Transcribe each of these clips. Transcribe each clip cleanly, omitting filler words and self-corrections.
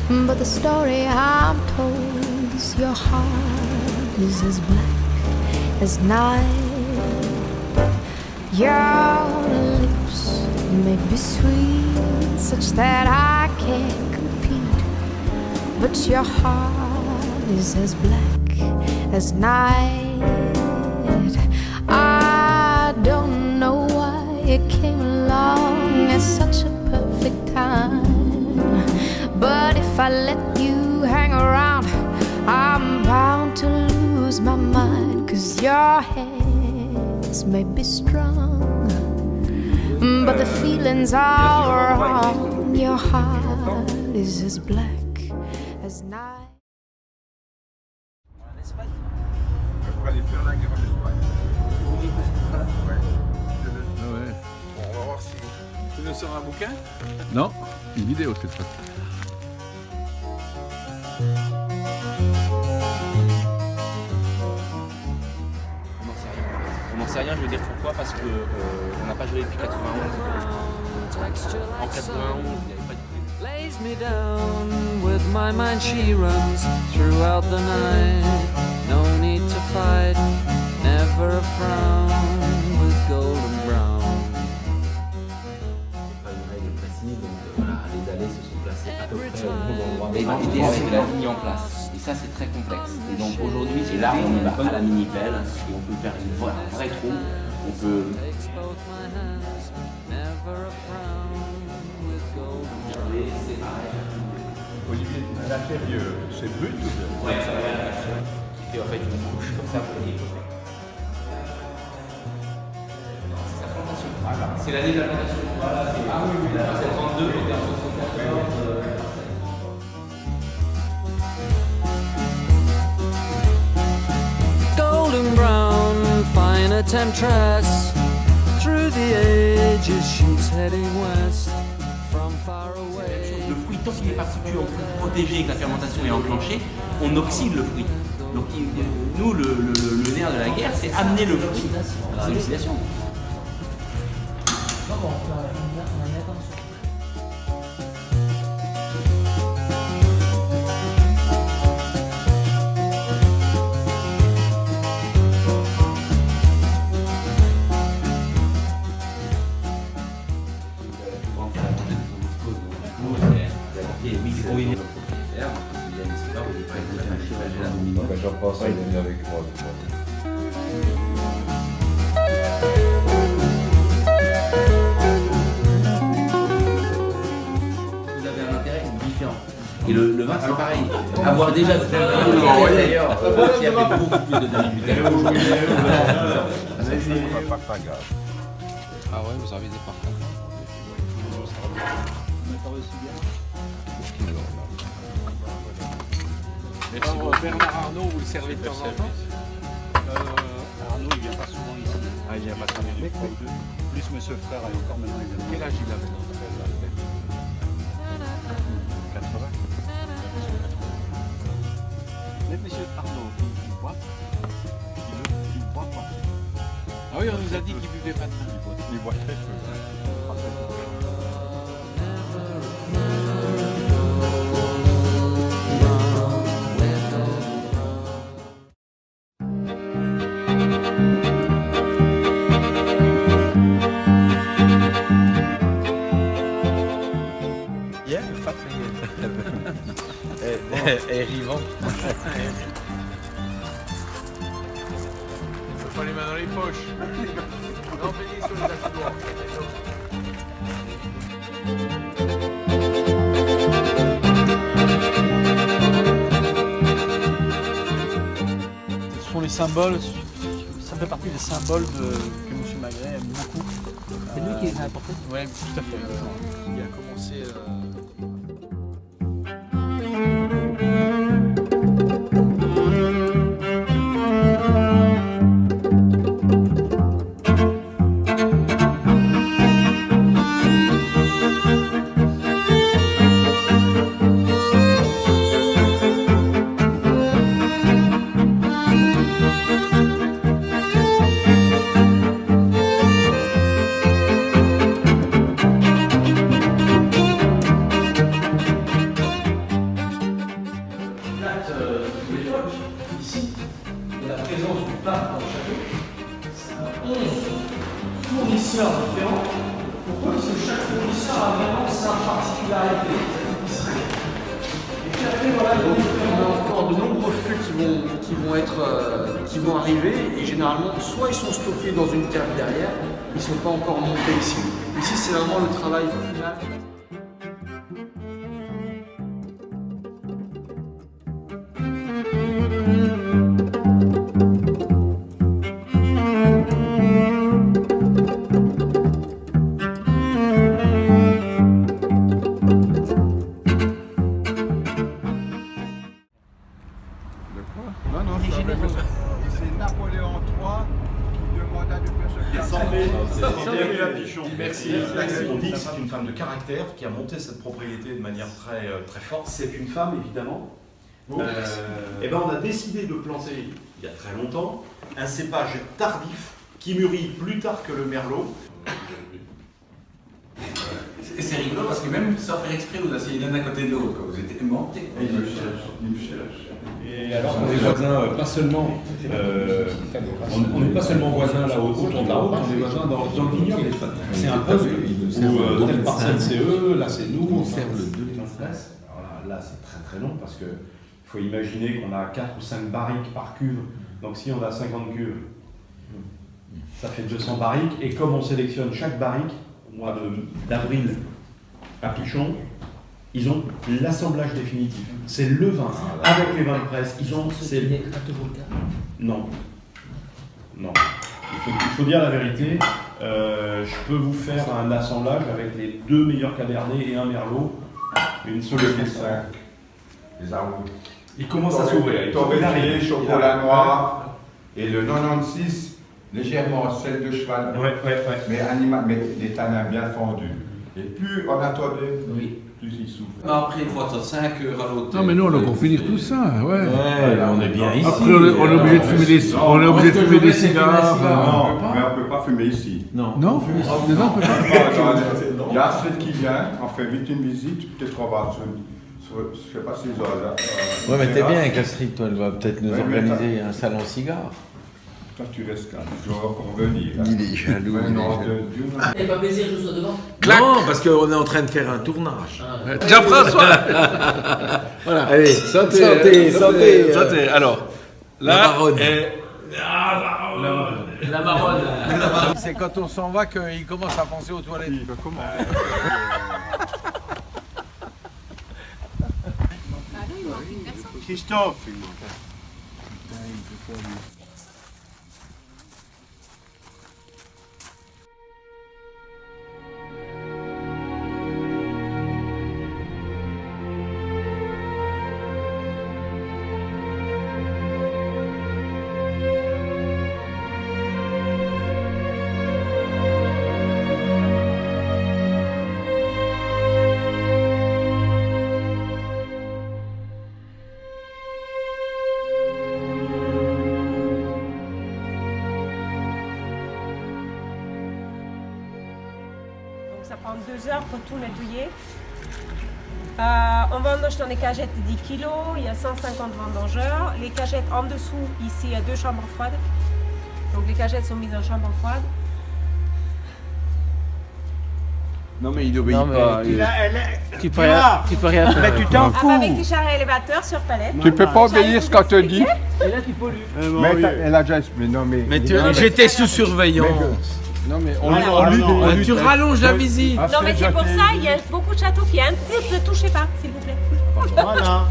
But the story I'm told is your heart is as black as night. Your lips may be sweet, such that I can't compete, but your heart is as black as night. I don't know why it came along at such a perfect time, but if I let you hang around, I'm bound to lose my mind. 'Cause your hands may be strong, but the feelings are wrong. Your heart is as black as night. Tu nous sors un bouquin? Non, une vidéo cette fois. On n'en sait rien, je veux dire pourquoi, parce que on n'a pas joué depuis 91. En 91, il n'y avait pas de Lays me down with my mind, she runs throughout the night. No need to fight, never a frown with golden brown. pas une règle précise, donc voilà, les allées se sont placées à peu près au bon endroit. Et l'idée avec la ligne en place. Et ça c'est très complexe. Et donc aujourd'hui, et là on va à la mini-pelle et on peut faire un vrai trou. On peut. Takes both my hands, never a frown with golden brown. Olivier, la période, c'est brut ou bien? Ouais, ça va. Qui fait en fait une couche comme ça pour les côtés. C'est sa plantation. C'est l'année de la plantation. Voilà, c'est 32 et 74. Golden brown, fine a temptress. Through the ages, she's heading west from far away. Le fruit, tant qu'il n'est pas foutu en fruit protégé et que la fermentation est enclenchée, on oxyde le fruit. Donc nous, le nerf de la guerre, c'est amener le fruit à l'oxydation. Je pense à venir avec moi. Vous avez un intérêt différent. Et le vin, c'est pareil. Avoir déjà d'ailleurs, qui a fait beaucoup plus de demi-bouteilles. Ah ouais, vous avez des parfums. Alors, Bernard Arnault, vous le servez de temps en temps? Arnaud, il vient pas souvent ici. Ah, il vient pas souvent. Plus monsieur frère, et encore maintenant, il vient. Quel âge il a maintenant? 80. Mais monsieur Arnaud, il boit. Il boit pas. Ah oui, on nous a dit qu'il buvait pas de vin. Il boit très peu. Et Rivant. Il faut pas les mains dans les poches. Non, bénis sur les accoudoirs. Ce sont les symboles, ça fait partie des symboles que M. Magret aime beaucoup. C'est lui qui les a apportés? Oui, tout à fait. Il a commencé. fournisseurs différents. Pourquoi? Parce que chaque fournisseur a vraiment sa particularité. Et puis après, voilà, on a encore de nombreux flux qui vont arriver. Et généralement, soit ils sont stockés dans une cave derrière, ils ne sont pas encore montés ici. Ici, c'est vraiment le travail final. Non, non, je savais que c'est Napoléon III qui demanda de faire ce Merci. On dit que c'est une femme de caractère qui a monté cette propriété de manière très forte. C'est une femme, évidemment. Et ben on a décidé de planter, il y a très longtemps, un cépage tardif qui mûrit plus tard que le merlot. C'est rigolo parce que même sans faire exprès, vous asseyez l'un à côté de l'autre, vous êtes aimantés. Et alors on est voisins, pas seulement, on n'est pas seulement voisins là autour de la route, on est voisins dans le vignoble. C'est un puzzle où telle parcelle c'est eux, là c'est nous, on serve le deux. Là c'est très long parce que il faut imaginer qu'on a 4 ou 5 barriques par cuve. Donc si on a 50 cuves, ça fait 200 barriques. Et comme on sélectionne chaque barrique au mois d'avril à Pichon, ils ont l'assemblage définitif. C'est le vin avec les vins de presse. Ils ont. Non. Non. Il faut dire la vérité. Je peux vous faire un assemblage avec les 2 meilleurs cabernets et un merlot. Une solution. Les arômes. Il commence à s'ouvrir. Torréfié, chocolat noir et le 96, légèrement sel de cheval. Mais animal, mais les tanins bien fondus. Et plus on attendait, plus il souffle. Après, il faut attendre 5 heures à l'hôtel. Non, mais nous, on a pour finir tout ça, ouais. On est bien ici. Après, on est obligé de fumer des, on est obligé de fumer des cigares. Non, mais on ne peut pas fumer ici. Non, on peut pas. Il y a celle qui vient, on fait vite une visite, peut-être on va je ne sais pas si ils ont... Ouais, mais t'es bien, Castries, toi, elle va peut-être nous organiser un salon cigare. Toi, tu restes calme, je dois encore venir. Il est jaloux. T'as pas plaisir que je sois devant? Non, parce qu'on est en train de faire un tournage. Jean-François. Voilà. Allez, santé. Alors, la baronne. La baronne. C'est quand on s'en va qu'il commence à penser aux toilettes. Comment Christophe. Ça prend 2 heures pour tout nettoyer. On vendange dans des cagettes de 10 kg, il y a 150 vendangeurs. Les cagettes en dessous, ici, il y a 2 chambres froides. Donc les cagettes sont mises en chambre froide. Non, mais il obéit pas. Tu peux rien faire. Mais tu t'en fous. Avec des charrettes élévateurs sur palette. Tu peux pas obéir ce qu'on te dit. Et là, tu pollues. Mais elle a déjà... Mais non, mais... J'étais sous surveillance. Non, mais tu rallonges la visite. Non, mais c'est pour ça, il y a beaucoup de châteaux qui interdisent, ne touchez pas, s'il vous plaît. Voilà.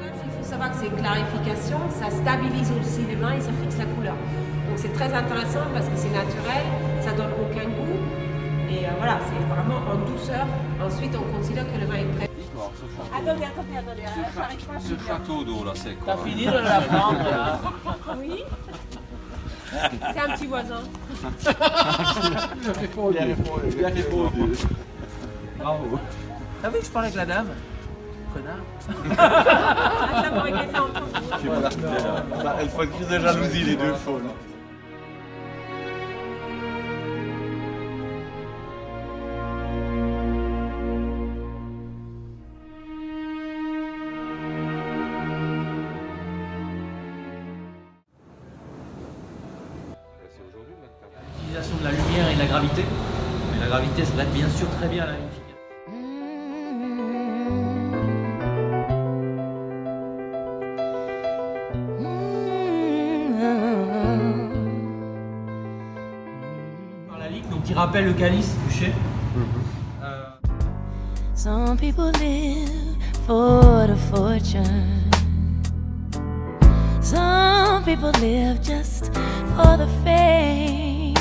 Il faut savoir que c'est une clarification, ça stabilise aussi les vins et ça fixe la couleur. Donc c'est très intéressant parce que c'est naturel, ça donne aucun goût. Et voilà, c'est vraiment en douceur. Ensuite, on considère que le vin est prêt. Attendez, j'arrive pas à Ce château d'eau là, c'est quoi? T'as fini de la prendre là? Oui. C'est un petit voisin. Bravo. T'as vu que je parlais avec la dame? connard. Ça m'aurait été en tout. Voilà. Bah, elle fait crise de jalousie, les deux folles. L'utilisation de la lumière et de la gravité. Mais la gravité se prête bien sûr très bien à la lumification. Par la ligue, donc qui rappelle le calice bûcher. Some people live for the fortune. Some people live just for the fame.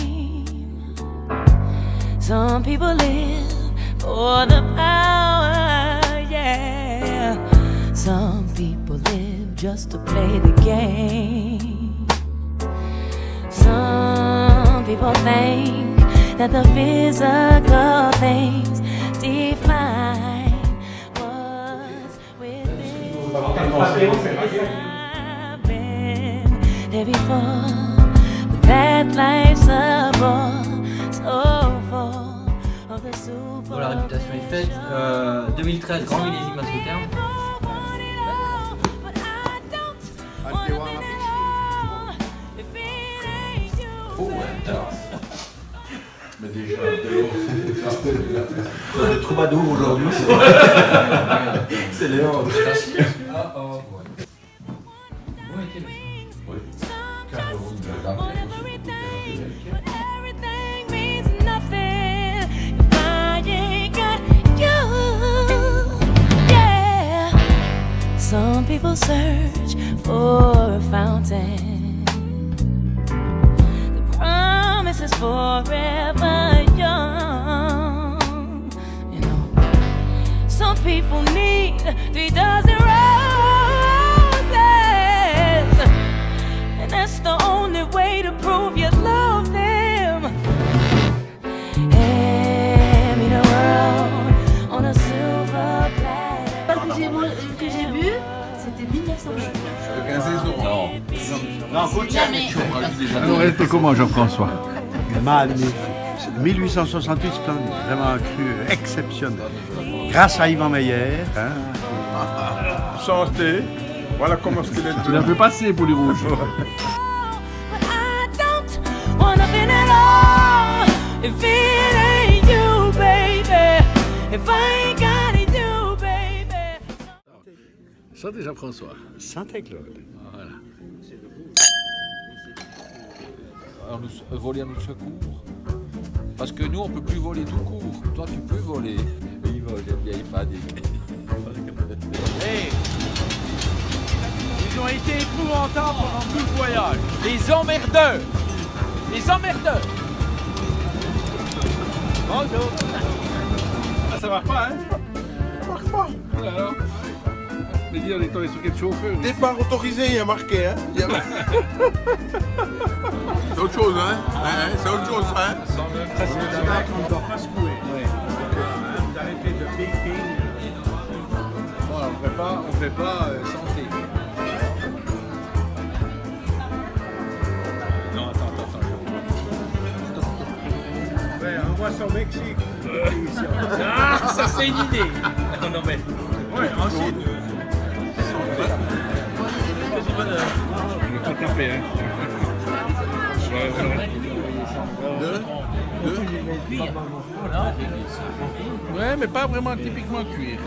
Some people live for the power, yeah. Some people live just to play the game. Some people think that the physical things define what's within. I've been there before, but that life's a bore, so full of the super. Bon, la réputation est faite. 2013, grand millésime à ce terme. Oh, alors. Mais déjà, Le troubadour aujourd'hui, c'est Léon. Everything means nothing if I ain't got you. Yeah. Some people search for a fountain. The promise is forever young. You know, some people need 3 dozen roses, and that's the only way to prove you love them. Hand me the world on a silver platter. Que j'ai vu, c'était 1900. 15 euros. Non, faut Jamais. Alors, elle était comment, Jean-François? Magnifique. 1868 splendide, vraiment un cru exceptionnel. Grâce à Yvan Meyer. Hein. Santé. Voilà comment ce qu'il est. Tu l'as fait passer pour les rouges. I don't wanna win it all if it ain't you, baby. If I ain't got it, you, baby. Santé Jean-François. Santé Claude. Voilà. Alors, voler à notre secours. Parce que nous, on ne peut plus voler tout court. Toi, tu peux voler. Il vole, il n'y a pas des... Hey, ils ont été épouvantables pendant tout le voyage. Les emmerdeurs. Les emmerdeurs. Bonjour. Ah, ça marche pas, hein? Ça marche pas. Alors, mais dis, on est tombé sur quel chauffeur? Départ autorisé, il y a marqué, hein. C'est autre chose, hein? C'est autre chose, hein? Ça, c'est le tabac qu'on ne doit pas secouer. Vous arrêtez de ping-ping. Bon, on fait pas santé. Non, attends. Ouais, envoie ça au Mexique. Ah, ça c'est une idée. Non, mais... Ouais, ensuite. Je vais pas taper, hein. Ouais, mais pas vraiment typiquement cuir.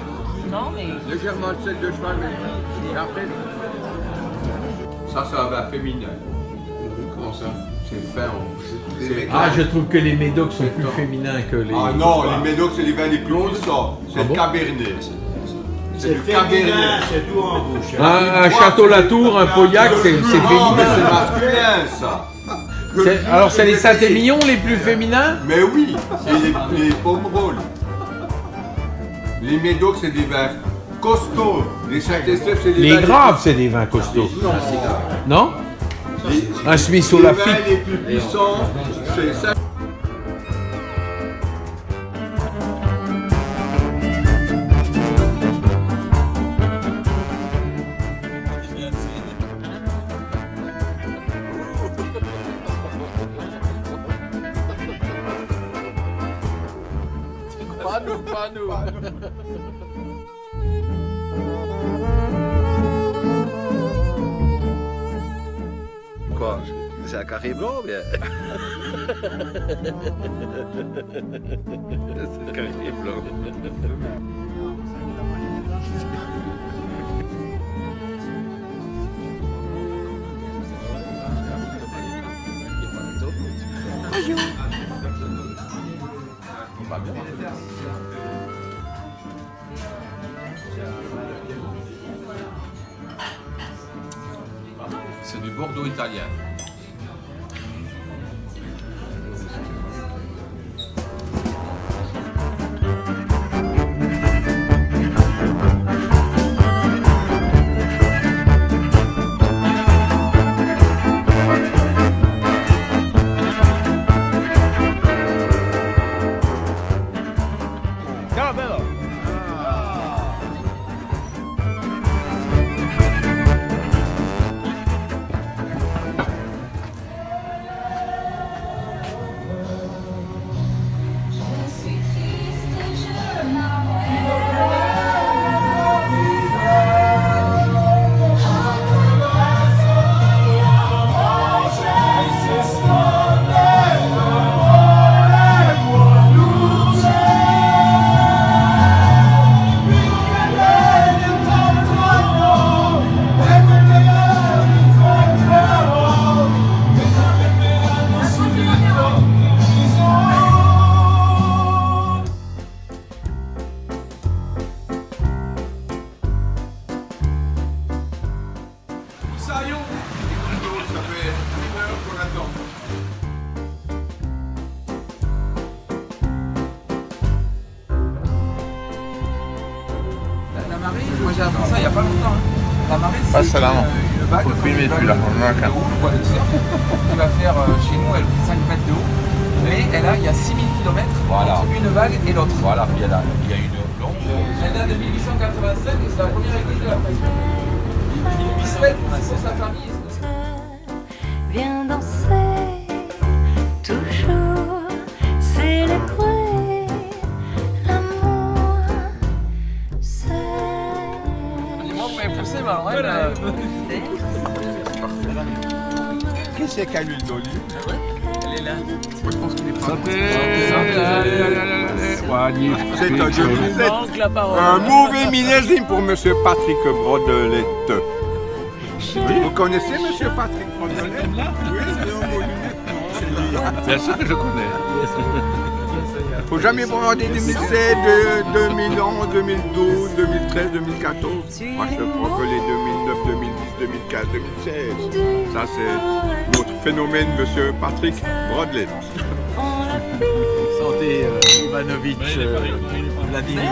Non, mais. Légèrement de sel de cheval, mais après. Ça, c'est un vin féminin. Comment ça? C'est fin. Ah, je trouve que les médocs sont plus féminins que les... Ah non, les médocs, c'est les vins les plus puissants. C'est le cabernet. C'est le cabernet. C'est tout en bouche. Un Château-Latour, un Pauillac, c'est féminin. C'est masculin, ça. Alors, c'est les Saint-Émilion les plus féminins? Mais oui, c'est les Pomerol. Les médocs, c'est des vins costauds. Les Saint-Estèphe, c'est des Les vins... Graves, c'est des vins costauds. Non? Un Smith au Lafitte. Les vins les plus puissants, c'est ça. Pas nous, pas nous. Quoi? C'est un carré blanc, bien. C'est un carré blanc. C'est du Bordeaux italien. Ciao bello! Ça fait 1 heure qu'on attend. La marée, moi j'ai appris ça il n'y a pas longtemps. Hein. La marée, Pas c'est ça là, non. une vague. Faut le filmer celui-là, on en a qu'un. Quoi, de surf, qui va faire chez nous, elle fait 5 mètres de haut. Mais il y a 6000 km Voilà. entre une vague et l'autre. Voilà, il y a une longue. Elle date de 1887 et c'est la première église de la pression. Il se fait pour sa famille. Viens danser, toujours célébrer l'amour. Dis-moi, vous m'avez poussé, ma reine. Qui c'est qui a l'huile d'olive? Elle est là. Moi, je pense qu'il est pas. C'est un jeu de musette. manque la parole. Un mauvais millésime pour Monsieur Patrick Brodelette. Vous connaissez Monsieur Patrick Brodelette? Oui, c'est un beau lunette. C'est lui. Bien sûr que je connais. Faut jamais voir des 2007, 2011, 2012, 2013, 2014. Moi, je prends que les 2009, 2010, 2015, 2016. Ça, c'est notre phénomène, Monsieur Patrick Brodelette. Santé Ivanovic Vladimir.